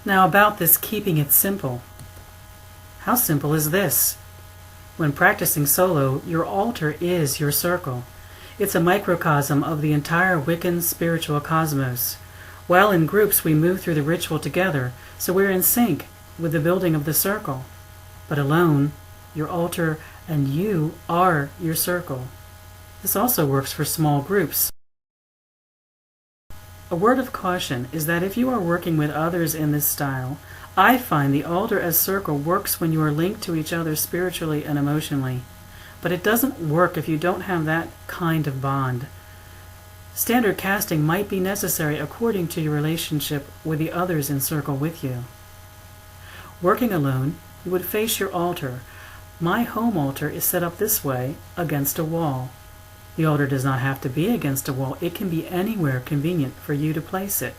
Now about this keeping it simple. How simple is this? When practicing solo, your altar is your circle. It's a microcosm of the entire Wiccan spiritual cosmos. While in groups we move through the ritual together, so we're in sync with the building of the circle. But alone, your altar and you are your circle. This also works for small groups. A word of caution is that if you are working with others in this style, I find the altar as circle works when you are linked to each other spiritually and emotionally. But it doesn't work if you don't have that kind of bond. Standard casting might be necessary according to your relationship with the others in circle with you. Working alone, you would face your altar. My home altar is set up this way, against a wall. The altar does not have to be against a wall. It can be anywhere convenient for you to place it.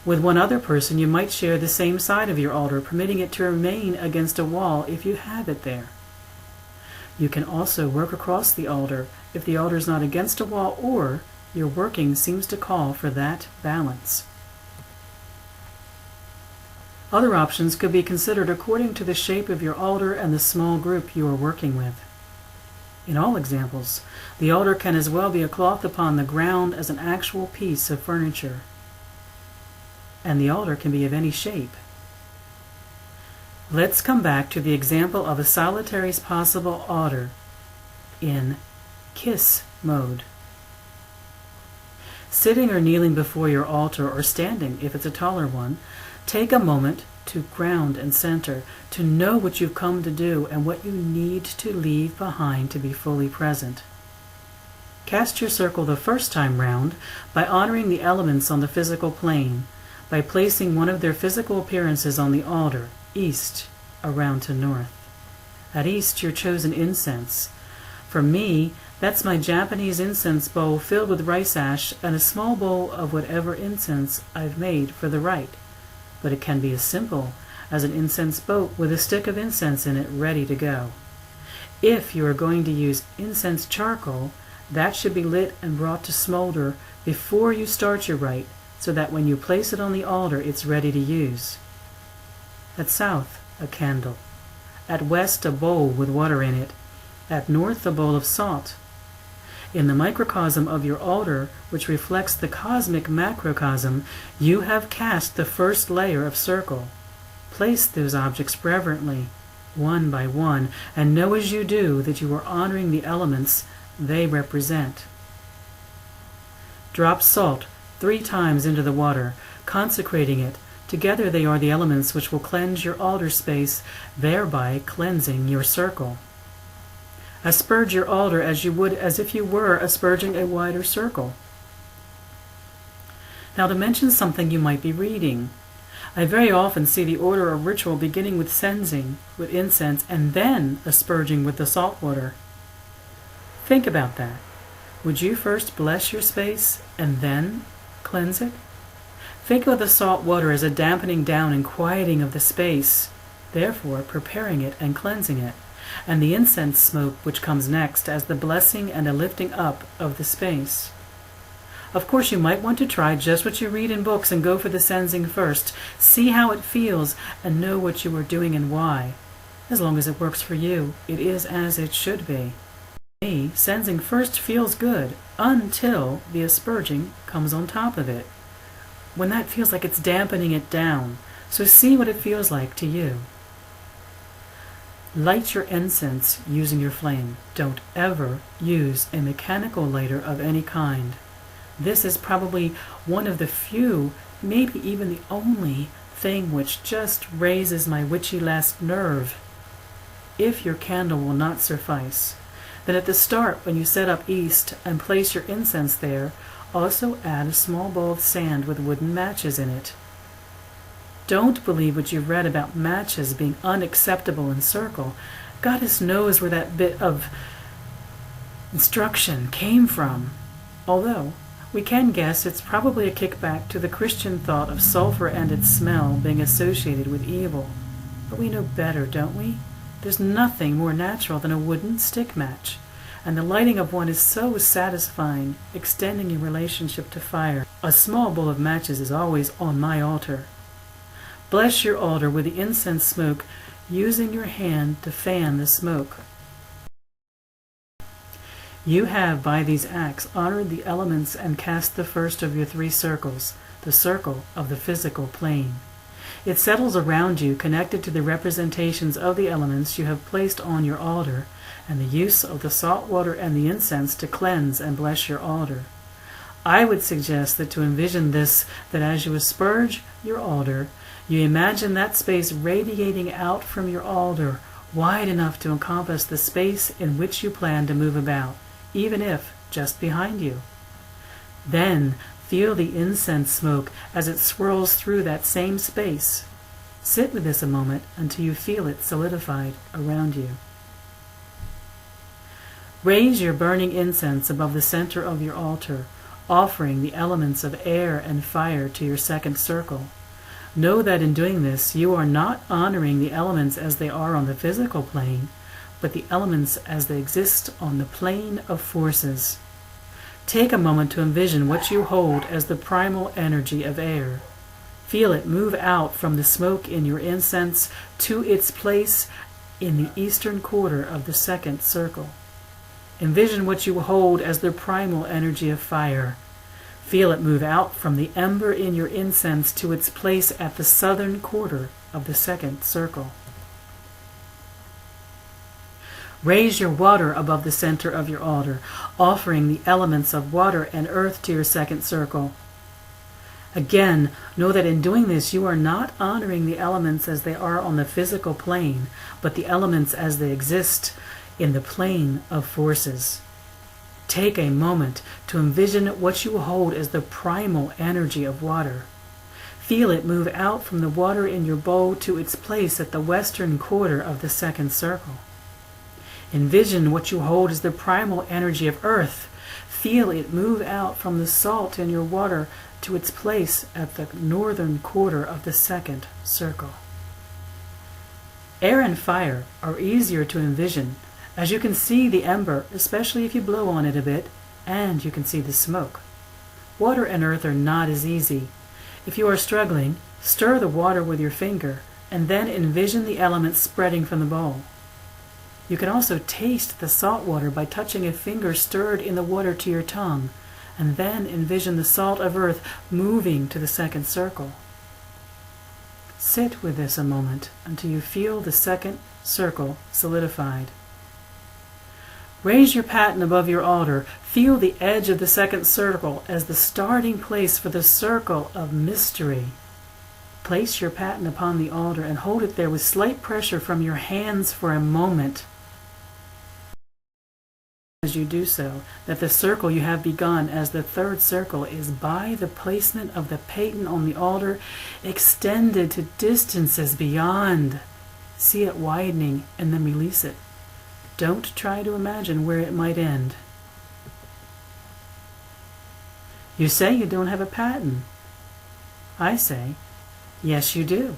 With one other person, you might share the same side of your altar, permitting it to remain against a wall if you have it there. You can also work across the altar if the altar is not against a wall or your working seems to call for that balance. Other options could be considered according to the shape of your altar and the small group you are working with. In all examples, the altar can as well be a cloth upon the ground as an actual piece of furniture. And the altar can be of any shape. Let's come back to the example of a solitary's possible altar in kiss mode. Sitting or kneeling before your altar, or standing if it's a taller one, take a moment to ground and center, to know what you've come to do and what you need to leave behind to be fully present. Cast your circle the first time round by honoring the elements on the physical plane, by placing one of their physical appearances on the altar, east around to north. At east, your chosen incense. For me, that's my Japanese incense bowl filled with rice ash and a small bowl of whatever incense I've made for the rite. But it can be as simple as an incense boat with a stick of incense in it ready to go. If you are going to use incense charcoal, that should be lit and brought to smolder before you start your rite, so that when you place it on the altar, it's ready to use. At south, a candle. At west, a bowl with water in it. At north, a bowl of salt. In the microcosm of your altar, which reflects the cosmic macrocosm, you have cast the first layer of circle. Place those objects reverently, one by one, and know as you do that you are honoring the elements they represent. Drop salt 3 times into the water, consecrating it. Together they are the elements which will cleanse your altar space, thereby cleansing your circle. Asperge your altar as you would as if you were asperging a wider circle. Now to mention something you might be reading. I very often see the order of ritual beginning with cleansing, with incense, and then asperging with the salt water. Think about that. Would you first bless your space and then cleanse it? Think of the salt water as a dampening down and quieting of the space, therefore preparing it and cleansing it, and the incense smoke which comes next as the blessing and a lifting up of the space. Of course, you might want to try just what you read in books and go for the cleansing first. See how it feels and know what you are doing and why. As long as it works for you, it is as it should be. For me, cleansing first feels good until the asperging comes on top of it, when that feels like it's dampening it down. So see what it feels like to you. Light your incense using your flame. Don't ever use a mechanical lighter of any kind. This is probably one of the few, maybe even the only, thing which just raises my witchy last nerve. If your candle will not suffice, then at the start when you set up east and place your incense there, also add a small bowl of sand with wooden matches in it. Don't believe what you've read about matches being unacceptable in circle. Goddess knows where that bit of instruction came from. Although, we can guess it's probably a kickback to the Christian thought of sulfur and its smell being associated with evil. But we know better, don't we? There's nothing more natural than a wooden stick match. and the lighting of one is so satisfying, extending your relationship to fire. A small bowl of matches is always on my altar. Bless your altar with the incense smoke, using your hand to fan the smoke. You have, by these acts, honored the elements and cast the first of your 3 circles, the circle of the physical plane. It settles around you, connected to the representations of the elements you have placed on your altar, and the use of the salt water and the incense to cleanse and bless your altar. I would suggest that to envision this, that as you asperge your altar, you imagine that space radiating out from your altar, wide enough to encompass the space in which you plan to move about, even if just behind you. Then feel the incense smoke as it swirls through that same space. Sit with this a moment until you feel it solidified around you. Raise your burning incense above the center of your altar, offering the elements of air and fire to your 2nd circle. Know that in doing this, you are not honoring the elements as they are on the physical plane, but the elements as they exist on the plane of forces. Take a moment to envision what you hold as the primal energy of air. Feel it move out from the smoke in your incense to its place in the eastern quarter of the 2nd circle. Envision what you hold as the primal energy of fire. Feel it move out from the ember in your incense to its place at the southern quarter of the 2nd circle. Raise your water above the center of your altar, offering the elements of water and earth to your 2nd circle. Again, know that in doing this, you are not honoring the elements as they are on the physical plane, but the elements as they exist in the plane of forces. Take a moment to envision what you hold as the primal energy of water. Feel it move out from the water in your bowl to its place at the western quarter of the 2nd circle. Envision what you hold as the primal energy of earth. Feel it move out from the salt in your water to its place at the northern quarter of the 2nd circle. Air and fire are easier to envision, as you can see the ember, especially if you blow on it a bit, and you can see the smoke. Water and earth are not as easy. If you are struggling, stir the water with your finger, and then envision the elements spreading from the bowl. You can also taste the salt water by touching a finger stirred in the water to your tongue, and then envision the salt of earth moving to the 2nd circle. Sit with this a moment until you feel the 2nd circle solidified. Raise your paten above your altar. Feel the edge of the 2nd circle as the starting place for the circle of mystery. Place your paten upon the altar and hold it there with slight pressure from your hands for a moment. As you do so, that the circle you have begun as the 3rd circle is, by the placement of the paten on the altar, extended to distances beyond. See it widening and then release it. Don't try to imagine where it might end. You say you don't have a paten. I say, yes you do.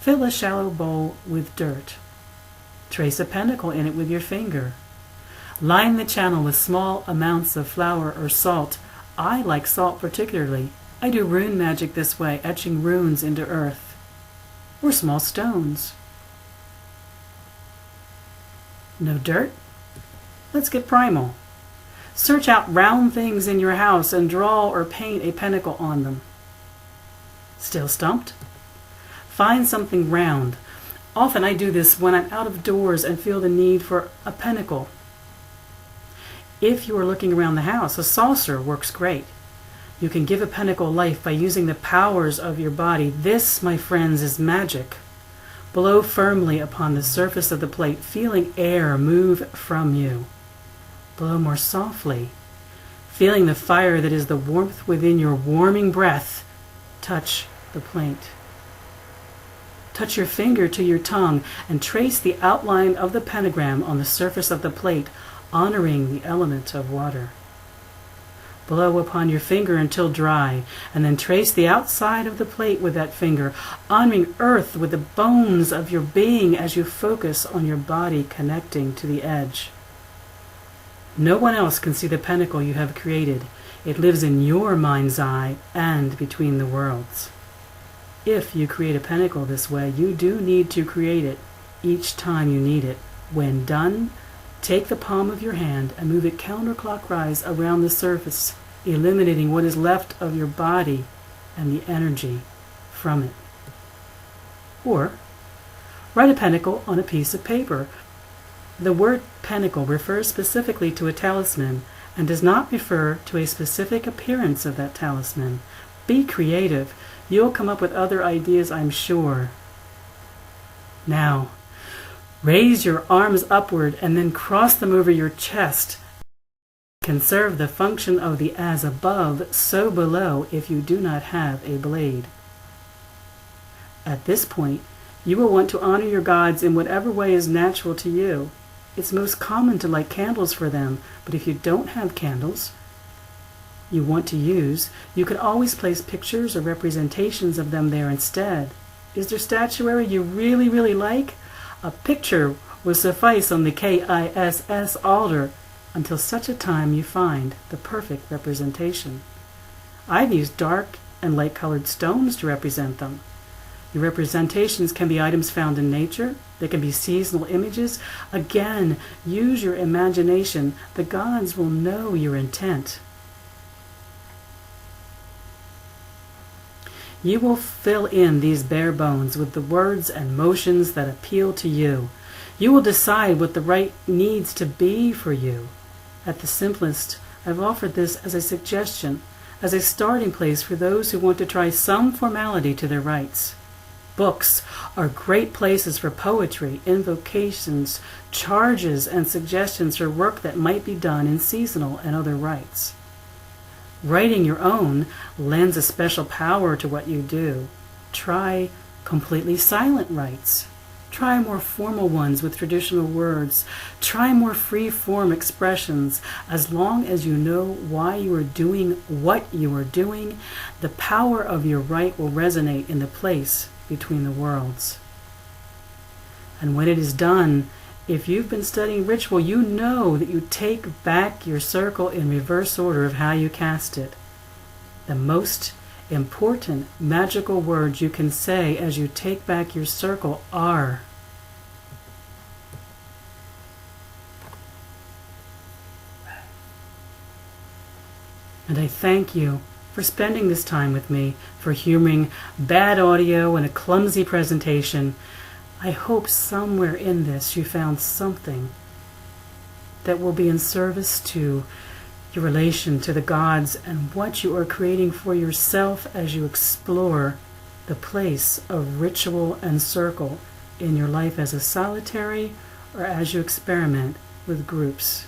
Fill a shallow bowl with dirt. Trace a pentacle in it with your finger. Line the channel with small amounts of flour or salt. I like salt particularly. I do rune magic this way, etching runes into earth. Or small stones. No dirt? Let's get primal. Search out round things in your house and draw or paint a pentacle on them. Still stumped? Find something round. Often I do this when I'm out of doors and feel the need for a pentacle. If you are looking around the house, a saucer works great. You can give a pentacle life by using the powers of your body. This, my friends, is magic. Blow firmly upon the surface of the plate, feeling air move from you. Blow more softly, feeling the fire that is the warmth within your warming breath touch the plate. Touch your finger to your tongue and trace the outline of the pentagram on the surface of the plate, honoring the element of water. Blow upon your finger until dry, and then trace the outside of the plate with that finger, honoring earth with the bones of your being as you focus on your body connecting to the edge. No one else can see the pentacle you have created. It lives in your mind's eye and between the worlds. If you create a pentacle this way, you do need to create it each time you need it. When done, take the palm of your hand and move it counterclockwise around the surface, eliminating what is left of your body and the energy from it. Or, write a pentacle on a piece of paper. The word pentacle refers specifically to a talisman and does not refer to a specific appearance of that talisman. Be creative. You'll come up with other ideas, I'm sure. Now, raise your arms upward and then cross them over your chest. Conserve the function of the as above, so below if you do not have a blade. At this point, you will want to honor your gods in whatever way is natural to you. It's most common to light candles for them, but if you don't have candles you want to use, you can always place pictures or representations of them there instead. Is there statuary you really like? A picture will suffice on the KISS altar until such a time you find the perfect representation. I've used dark and light-colored stones to represent them. Your representations can be items found in nature. They can be seasonal images. Again, use your imagination. The gods will know your intent. You will fill in these bare bones with the words and motions that appeal to you. You will decide what the rite needs to be for you. At the simplest, I've offered this as a suggestion, as a starting place for those who want to try some formality to their rites. Books are great places for poetry, invocations, charges, and suggestions for work that might be done in seasonal and other rites. Writing your own lends a special power to what you do. Try completely silent rites. Try more formal ones with traditional words. Try more free-form expressions. As long as you know why you are doing what you are doing, the power of your rite will resonate in the place between the worlds. And when it is done, if you've been studying ritual, you know that you take back your circle in reverse order of how you cast it. The most important magical words you can say as you take back your circle are: and I thank you for spending this time with me, for humoring bad audio and a clumsy presentation. I hope somewhere in this you found something that will be in service to your relation to the gods and what you are creating for yourself as you explore the place of ritual and circle in your life as a solitary or as you experiment with groups.